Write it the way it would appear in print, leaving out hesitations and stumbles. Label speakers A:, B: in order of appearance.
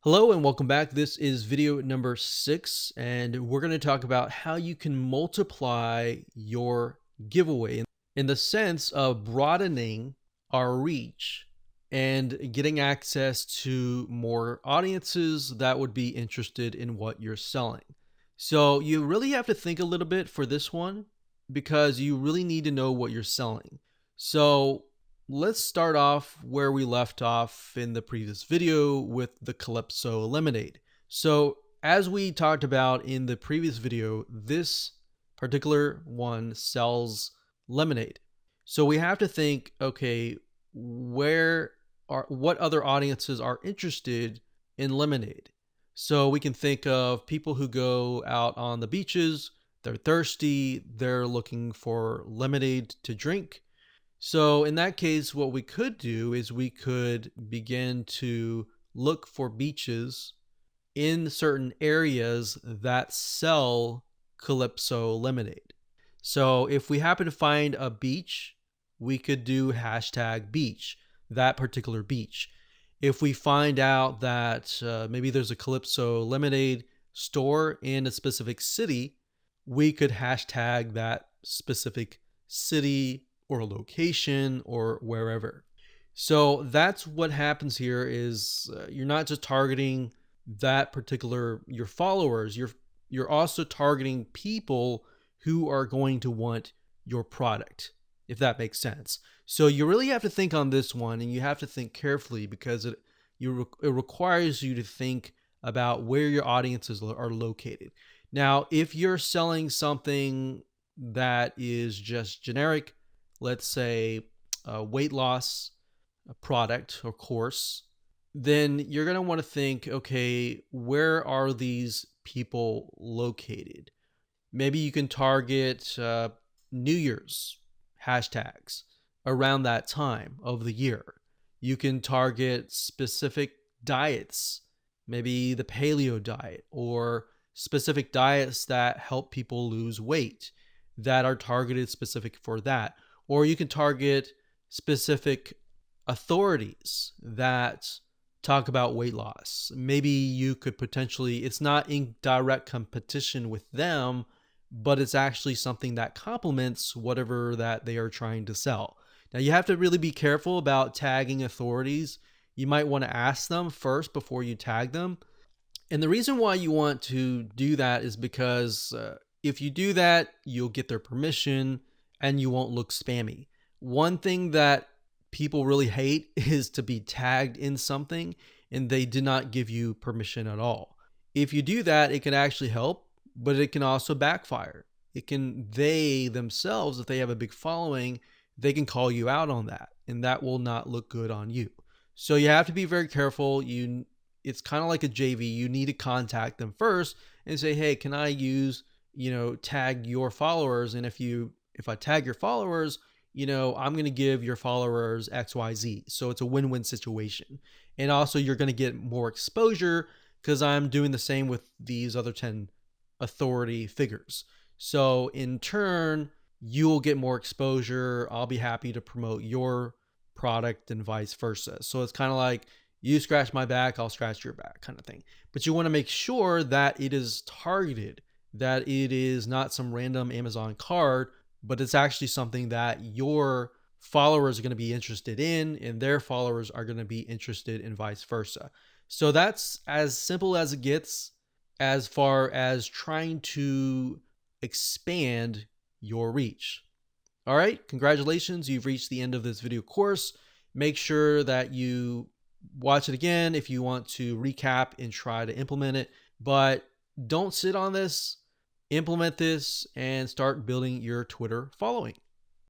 A: Hello and welcome back. This is video number 6, and we're going to talk about how you can multiply your giveaway in the sense of broadening our reach and getting access to more audiences that would be interested in what you're selling. So you really have to think a little bit for this one because you really need to know what you're selling. So let's start off where we left off in the previous video with the Calypso lemonade. So as we talked about in the previous video, this particular one sells lemonade. So we have to think, okay, what other audiences are interested in lemonade? So we can think of people who go out on the beaches, they're thirsty, they're looking for lemonade to drink. So in that case, what we could do is we could begin to look for beaches in certain areas that sell Calypso lemonade. So if we happen to find a beach, we could do hashtag beach, that particular beach. If we find out that maybe there's a Calypso lemonade store in a specific city, we could hashtag that specific city or location or wherever. So that's what happens here is you're not just targeting that particular your followers, you're also targeting people who are going to want your product, if that makes sense. So you really have to think on this one, and you have to think carefully because it requires you to think about where your audiences are located. Now, if you're selling something that is just generic, let's say a weight loss product or course, then you're going to want to think, okay, where are these people located? Maybe you can target New Year's hashtags around that time of the year. You can target specific diets, maybe the paleo diet, or specific diets that help people lose weight that are targeted specific for that. Or you can target specific authorities that talk about weight loss. Maybe you could potentially, it's not in direct competition with them, but it's actually something that complements whatever that they are trying to sell. Now, you have to really be careful about tagging authorities. You might want to ask them first before you tag them. And the reason why you want to do that is because if you do that, you'll get their permission and you won't look spammy. One thing that people really hate is to be tagged in something and they did not give you permission at all. If you do that, it can actually help, but it can also backfire. They themselves, if they have a big following, they can call you out on that, and that will not look good on you. So you have to be very careful. It's kind of like a JV. You need to contact them first and say, hey, can I use, tag your followers? And if I tag your followers, I'm going to give your followers XYZ. So it's a win-win situation. And also you're going to get more exposure because I'm doing the same with these other 10 authority figures. So in turn, you'll get more exposure. I'll be happy to promote your product and vice versa. So it's kind of like you scratch my back, I'll scratch your back kind of thing. But you want to make sure that it is targeted, that it is not some random Amazon card, but it's actually something that your followers are going to be interested in and their followers are going to be interested in vice versa. So that's as simple as it gets as far as trying to expand your reach. All right, congratulations. You've reached the end of this video course. Make sure that you watch it again if you want to recap and try to implement it, but don't sit on this. Implement this and start building your Twitter following.